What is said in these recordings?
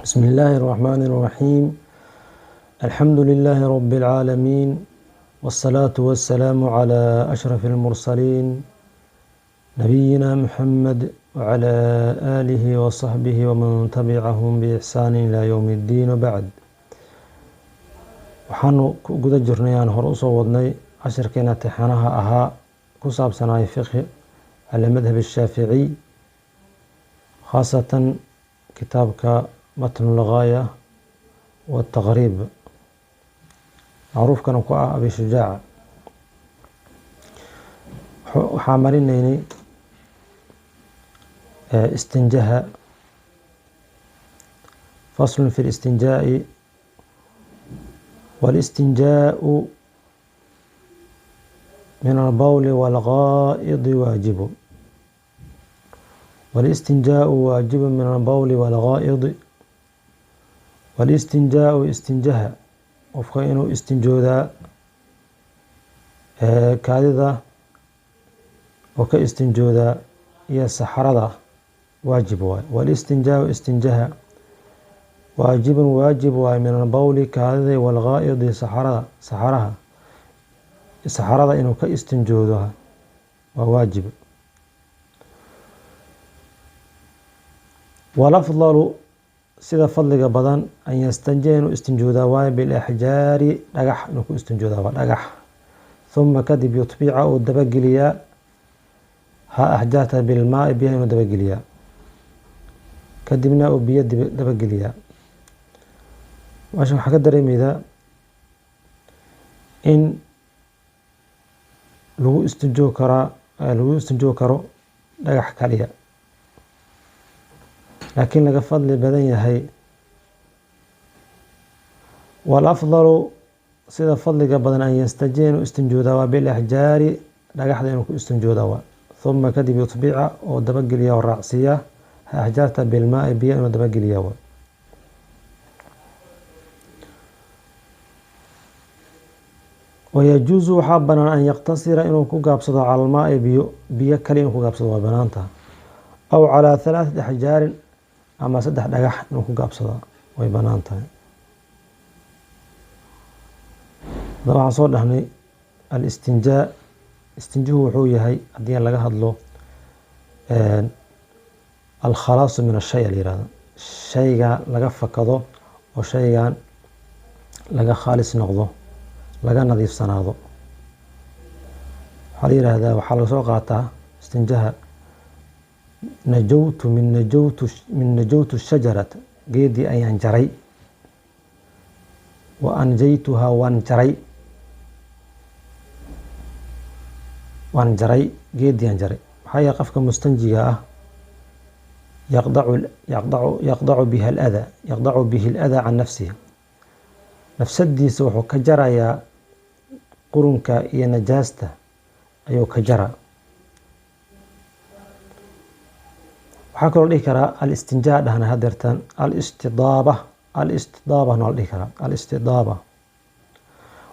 بسم الله الرحمن الرحيم. الحمد لله رب العالمين، والصلاة والسلام على أشرف المرسلين نبينا محمد وعلى آله وصحبه ومن تبعهم بإحسان إلى يوم الدين. وبعد، waxaanu guda jirnay aan hore usoo wadnay casharkeena imtixaanaha ahaa ku saabsanay fiqhi ala madhab الshaafiعي, khaasatan kitaabka matn al-ghaaya والتغريب macruufkana ku ah abi shujaac. waxaa marinaynay istinjaha, fasl fi الاstinjaaءi. والاستنجاء من البول والغائط واجب. والاستنجاء واجب من البول والغائط. والاستنجاء استنجاها qofka inuu istinjoodaa kaadida oo ka istinjoodaa iyo saxarada waajib waay. والاستنجاء استنجاها واجب واجب واay min البول kaadida والغائط saxarada inuu ka istinjoodo waa waajib. والأفضل sida fadliga badan an yastanjiya inuu istinjoodaa waayo bilaxjaari dhagax inuu ku istinjoodaa waa dhagax. ثuma kadib yutbica uu dabageliyaa axjaarta bilmaai biyaha inuu dabageliyaa, kadibna uu biyo dabageliyaa. meesha waxaa ka dareemeydaa in lagu istinjoo karo dhagax kaliya, laakiin laga fadli badan yahay. والأفضل sida fadliga badan an yastanjiya inuu istinjoodaa waa bilaxjaari dhagaxda inuu ku istinjoodaa waa. ثuma kadib yutbica oo dabageliya oo raacsiiya axjaarta bilmaai biyo inuu dabageliyaa waa. ويجوز waxaa banaan an yaqtasira inuu ku gaabsado cala almaai biyo kali inuu ku gaabsado waa banaantaha, aw calaa 3 axjaarin ama 3 dhagax inuu ku gaabsado way banaan tahay. hadaba waxaan soo dhahnay alistinjaa. istinjuhu wuxuu yahay haddii laga hadlo alkhalaasu min ashay la yihahdo, shayga laga fakado oo shaygan laga khaalis noqdo, laga nadiifsanaado. waxaa la yihahdaa, waxaa laga soo qaataa istinjaha min najawtu shajarata, geedii ayaan jaray. wa anjaytuhaa waan jaray geedii aan jaray. maxaa yeele qofka mustanjiga ah yaqdacu bihi اlأdaa can nafsihi, nafsadiisa wuxuu ka jarayaa qurunka iyo najaasta ayuu ka jara. waxaa kaloo dhihi karaa alistinjaa dhahna hadeertan alistidaaba noo la dhihi karaa alistidaaba.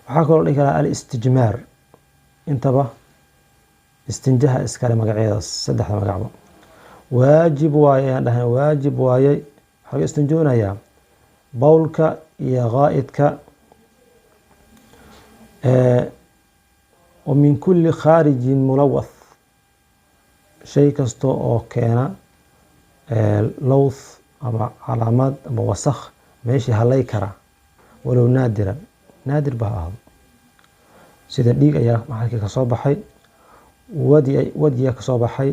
waxaa kaloo dhihi karaa alistijmaar. intaba istinjaha iskale magaceedaas, 3 magacba. waajib waaye ayaan dhahay, waajib waayey. waxaa laga istinjoonayaa bowlka iyo ghaa'idka wa min kuli khaarijin mulawath, shay kasta oo keena lowth ama calaamad ama wasakh meeshii halay kara, walow naadiran, naadir ba ha ahaado. sida dhiig ayaa maxalkii ka soo baxay, wadiya ka soo baxay,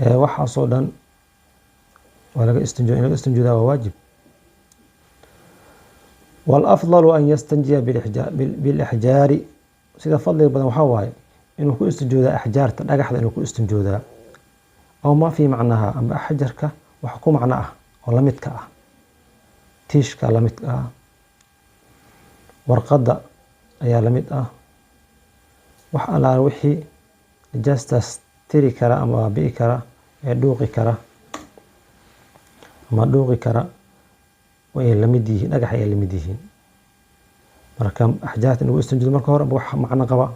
waxaasoo dhan waa laga istinjoodaa waa waajib. والأفضل أن يستنجي بالأحجار sida fadliga badan waxaa waaye inuu ku istinjoodaa axjaarta dhagaxda inuu ku istinjoodaa, aw ma fii macnaha amba xajarka wax ku macno ah oo lamidka ah, tiishka lamidka ah, warqadda ayaa lamid ah. wax allaala wixii najaastaas tiri kara ama baabi'i kara ee dhuuqi kara way lamid yihiin, dhagax ay lamid yihiin. marka axjaarta inuu istinjoodo marka hore wax macno qaba.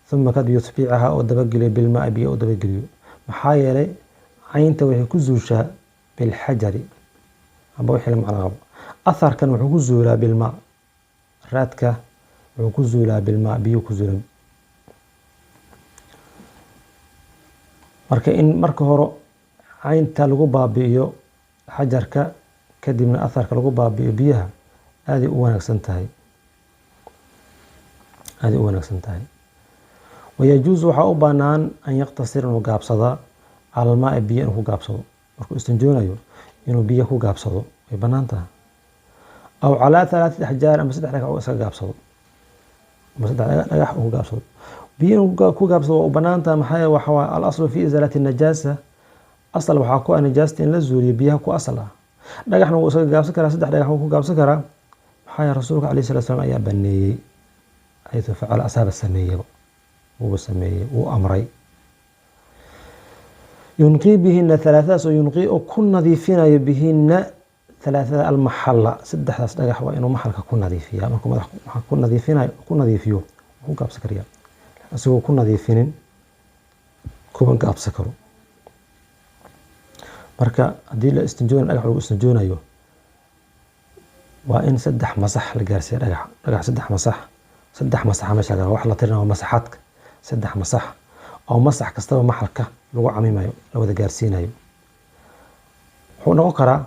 ثuma kadib yutbicaha oo dabageliyo bilmaa biyo oo dabageliyo. maxaa yeelay caynta waxay ku zuushaa bilxajari, amba wixii la macno qabo. Atharkan wuxuu ku zuulaa bilmaa, raadka wuxuu ku zuulaa bilmaa, biyo ku zuulaa. marka in marka hore caynta lagu baabi'iyo xajarka kadibna atharka lagu baabi'iyo biyaha aad u wanaagsan tahay, aad u wanaagsan tahay. ويجوز waxaa u bannaan an yaqtasir inuu gaabsada cala almaa'i biyo inuu ku gaabsado markuu istinjoonayo, inuu biyo ku gaabsado way bannaan tahay. aw calaa 3 axjaar ama 3 dhagax uu iska gaabsado, ama 3 dhagax uu ku gaabsado. biyo inuu ku gaabsado waa u bannaan tahay. maxaa yeele waxa al aslu fi izaalati najaasa, asal waxaa ku ah najaasta in la zuuliyo biyaha ku asal ah. dhagaxna wuu iska gaabsan karaa, 3 dhagax wuu ku gaabsan karaa. maxaa yeele rasuulka calayhi salaatu wasalaam ayaa baneeyey, xaytu facala asaaba sameeyey, wuu sameeyey, wuu amray. yunqii bihina 3 oo yunqii oo ku nadiifinayo bihina 3 almaxalla, 3daas dhagax waa inuu maxalka ku nadiifiyaa. markuu madaxa ku nadiifinayo ku nadiifiyo wuu gaabsan kariyaa, isagoo ku nadiifinin kuma gaabsan karo. marka haddii la istinjoonayo dhagax lagu istinjoonayo waa in 3 masax la gaarsiiyo dhagax 3 masax, 3 masax meesha laga wax la tirinayo masaxaadka 3 masax oo masax kastaba maxalka lagu camimayo la wada gaarsiinayo. wuxuu noqon karaa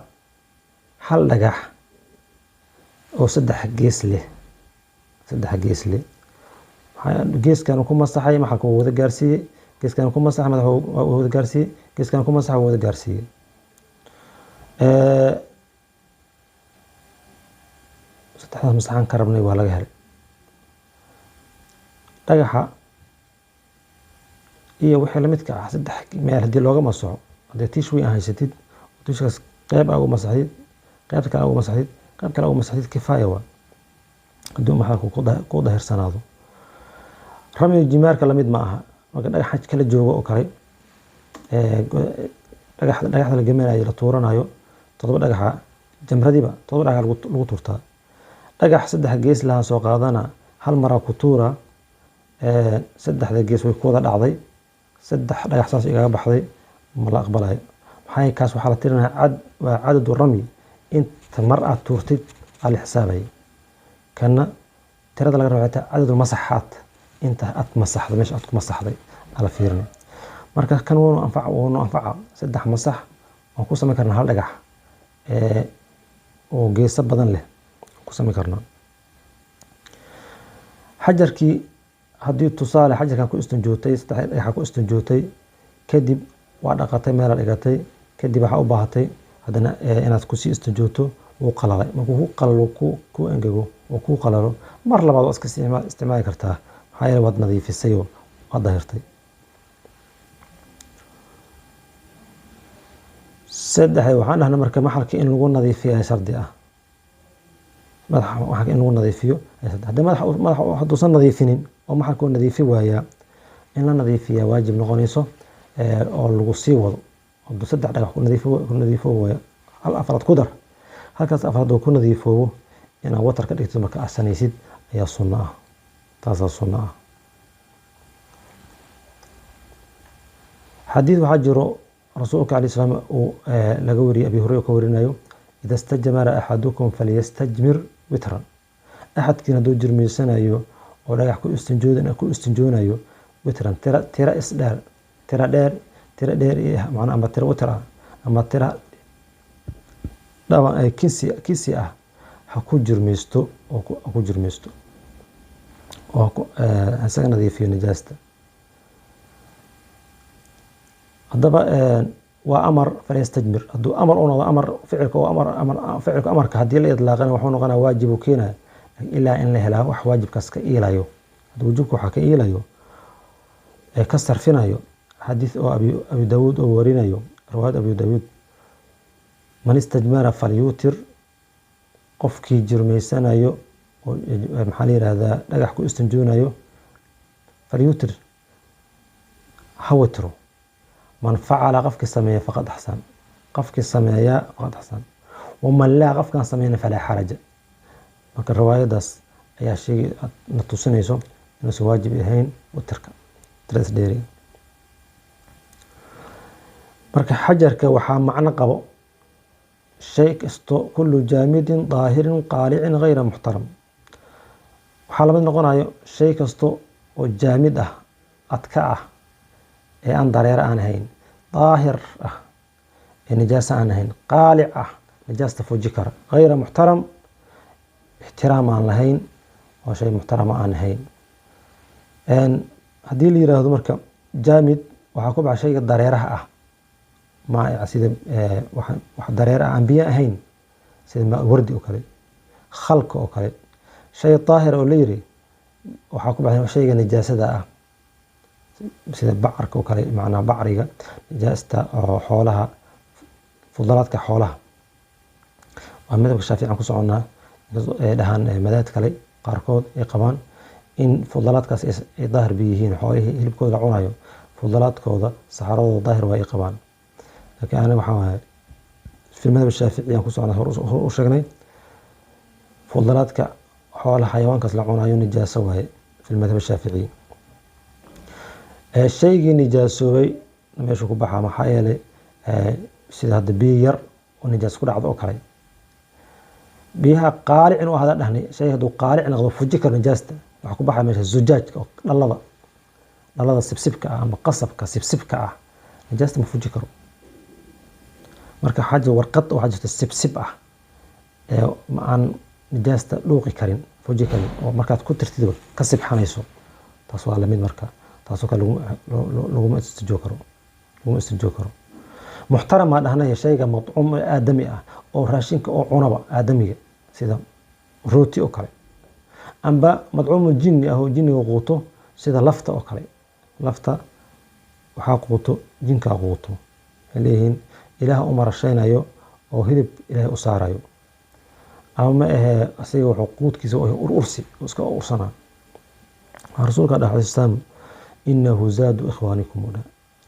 hal dhagax oo 3 gees leh, 3 gees leh. geeskan ku masaxay maxalka wada gaarsiiyey, geeskan ku masaxay madaxa wada gaarsiiyey, geeskan ku masaxay wada gaarsiiyey. saddexdaas masaxan ka rabnay waa laga helay. dhagaxa iyo wixii la midka ah 3 meel haddii looga masaxo, haddii tiish weyn haysatid, tiishkaas qayb ugu masaxdid, qaybta kale ugu masaxdid, qayb kale ugu masaxdid kifaaya waa, hadduu maxalku ku dahirsanaado. ramiga jimaarka lamid ma aha. marka dhagax xaj kala joogo oo kale dhagaxda la geminayo la tuuranayo 7 dhagaxa jamradiiba 7 dhagax lagu tuurtaa. dhagax 3 gees laha soo qaadana hal mara ku tuura, 3 gees way ku wada dhacday, 3 dhagax saas igaga baxday ma la aqbalayo. maxay kaas waxaa la tirinayaa waa cadadu rami, inta mar aad tuurtid al xisaabay. kana tirada laga rabo cadadu masaxaad, inta aad masaxday meesha aad ku masaxday ala fiirina. marka kan wuu anfaca 3 masax oo ku sameyn karna hal dhagax oo geeso badan leh ku sameyn karna. xajarkii haddii tusaale xajarkan ku istinjootay, 3 dhagax ku istinjootay, kadib waa dhaqatay meel la dhigatay, kadib waxaa u baahatay haddana inaad ku sii istinjooto, wuu qalalay. markuu ku qalalo ku engego oo ku qalalo mar labaad waa iska isticmaali kartaa, maxaa yeele waad nadiifisay oo waad dahirtay. 3 waxaan dhahnay marka maxalka in lagu nadiifiyo shardi ah, madaxa in lagu nadiifiyo haddii madaxa hadduusan nadiifinin oo maxalku nadiifi waayaa, in la nadiifiyaa waajib noqonayso oo lagu sii wado. hadduu 3 dhagax ku nadiifo waayo, hal afraad ku dar, halkaas afraad oo ku nadiifoobo inaad watar ka dhigtid marka ahsanaysid ayaa sunno ah, taasaa sunno ah. xadiid waxaa jiro rasuulka calayhi salaam uu laga wariyay abi hurayra ka warinayo, ida istajmara axadukum falyastajmir witran. axadkiina hadduu jirmiysanayo oo dhagax ku istinjoonayo witran, tira isdheer, tira dheer macna ama tira witr ah ama tira dhawan ay kisi ah ha ku jirmeysto oo ku jirmeysto oo isaga nadiifiyo najaasta. haddaba waa amar falyastajmir. hadduu amar u noqdo amar ficilka oo ficilka amarka haddii la idlaaqana wuxuu noqonaa waajib uu keenaya, ilaa in la helaa wax waajibkaas ka iilayo. hadduu wajibka waxaa ka iilayo ka sarfinayo, xadiis oo abi daawuud oo warinayo, riwaayad abi daawuud, man istajmara falyutir, qofkii jirmeysanayo oo maxaa la yiraahdaa dhagax ku istinjoonayo, falyutir ha witro. man facala qofkii sameeya faqad axsan, qofkii sameeya faqad axsan, waman laa qofkaan sameyna falaa xaraja. marka riwaayadaas ayaa sheegay na tusinayso inuusan waajib ahayn witrka tiras dheeri. marka xajarka waxaa macno qabo shay kasto kullu jaamidin daahirin qaalicin ghayra muxtaram. waxaa lamid noqonayo shay kasto oo jaamid ah, adka ah, ee aan dareere aan ahayn, daahir ah ee nijaasa aan ahayn, qaalic ah nijaasta fuji kara, ghayra muxtaram ixtiraam aan lahayn oo shay muxtarama aan ahayn. haddii la yiraahdo marka jaamid waxaa ku baxa shayga dareeraha ah, maa'ic sida wax dareere ah aan biyo ahayn, sida wardi oo kale, khalka oo kale. shay daahir oo la yiri waxaa ku baxa shayga nijaasada ah, sida bacarka oo kale, macnaa bacriga nijaasta oo xoolaha, fudalaadka xoolaha. waa madhabka shaafici aan ku soconaa, dhahaan madaahid kale qaarkood ay qabaan in fudalaadkaas ay daahir bi yihiin. xoolihii hilibkooda la cunayo fudalaadkooda saxaradooda daahir waa ay qabaan. laakiin aniga waxaa waaye fi madhab shaafici aan ku soconaa hor u sheegnay fudalaadka xoolaha xayawaankaas la cunayo nijaaso waaye fi madhab shaafici. shaygii nijaasoobay meeshu ku baxaa maxaa yeelay sida hadda biyo yar oo nijaas ku dhacdo oo kale, biyaha qaalic inuu ahada dhahnay, shay hadduu qaalic noqdo fuji karo nijaasta waxaa ku baxaa meesha zujaajka oo dhalada sibsibka ah ama qasabka sibsibka ah nijaasta ma fuji karo. marka xaja warqad waxaa jirta sibsib ah ee aan nijaasta dhuuqi karin, fuji karin, oo markaad ku tirtido ka sibxanayso, taas waa lamid. marka taasoo kale laguma istijoo karo. muxtaram maa dhahnay shayga madcuum aadami ah oo raashinka oo cunaba aadamiga, sida rooti oo kale, amba madcuumu jinni ah oo jinniga quuto, sida lafta oo kale. lafta waxaa quuto jinkaa quuto, waxay leeyihiin ilaah u marashaynayo oo hilib ilaahay u saarayo, ama ma ahee asiga wuxuu quudkiisa urursi iska ursanaa. rasuulka dhaxay islaam inahu zaadu ikhwaanikum,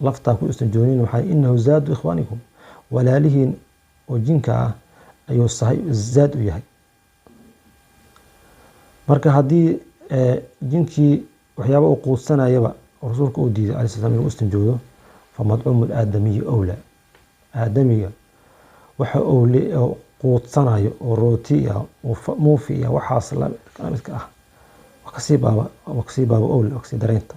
laftaa ku istinjoonin waxay inahu zaadu ikhwaanikum, walaalihiin oo jinka ah ayuu sahay zaad u yahay. marka haddii jinkii waxyaaba uu quudsanayaba rasuulka uu diiday alayhi salaam inuu istinjoodo, fa madcuumu aadamiyi awla, aadamiga waxa uu quudsanayo oo rooti ah oo muufi ah waxaas la midka ah kasii baaba awla, kasii dareynta.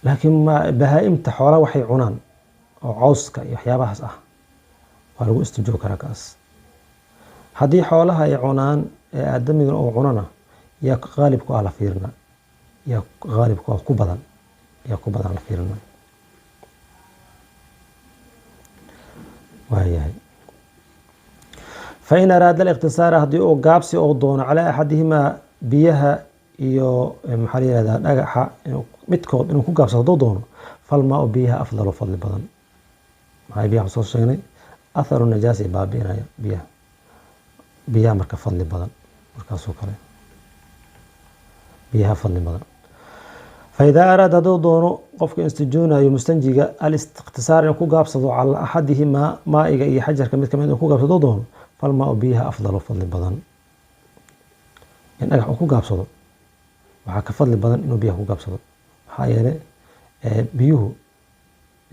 laakiin bahaa-imta xoolaha waxay cunaan oo cawska iyo waxyaabahaas ah waa lagu istinjoo karaa kaas. haddii xoolaha ay cunaan ee aadamigana uu cunana, yaa qaalibku ah la fiirina, yaa qaalibku ah ku badan la fiirina. waayahay fain araada aliqtisaara haddii uu gaabsi oo doono calaa axadihimaa biyaha iyo maxaa la yihahdaa dhagaxa midkood inuu ku gaabsado hadduu doono, falmaa-u biyaha afdalu fadli badan. maxaa biyaha soo sheegnay atharu najaasa baabi'inaya biyaha marka fadli badan, markaasoo kale biyaha fadli badan. faidaa araada hadduu doono qofka istijoonayo mustanjiga aliqtisaar inuu ku gaabsado calaa axadihimaa maa'iga iyo xajarka mid kamid inuu ku gaabsado doono, falmaa-u biyaha afdalu fadli badan. in dhagax uu ku gaabsado waxaa ka fadli badan inuu biyaha ku gaabsado. maxaa yeelay biyuhu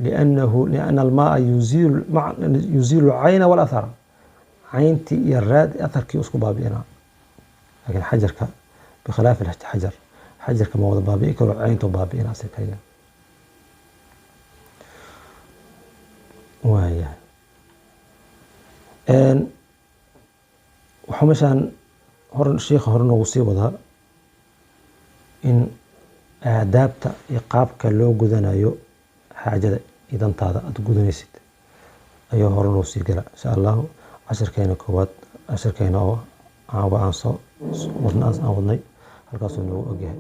liana almaaa yuziilu cayna walathara, cayntii iyo atharkii isku baabi'inaa. laakiin xajarka bikhilaafi xajar, xajarka ma wada baabi'i karo, caynto baabi'inaa si kaliya. waayahay waxaa meeshaan sheikha hore noogu sii wadaa in aadaabta iyo qaabka loo gudanayo xaajada iyo dantaada aada gudanaysid ayuu hore noo sii gala. insha allahu cashirkeena koowaad, cashirkeena oo aan soo wadnay halkaasuu noogu ogyahay.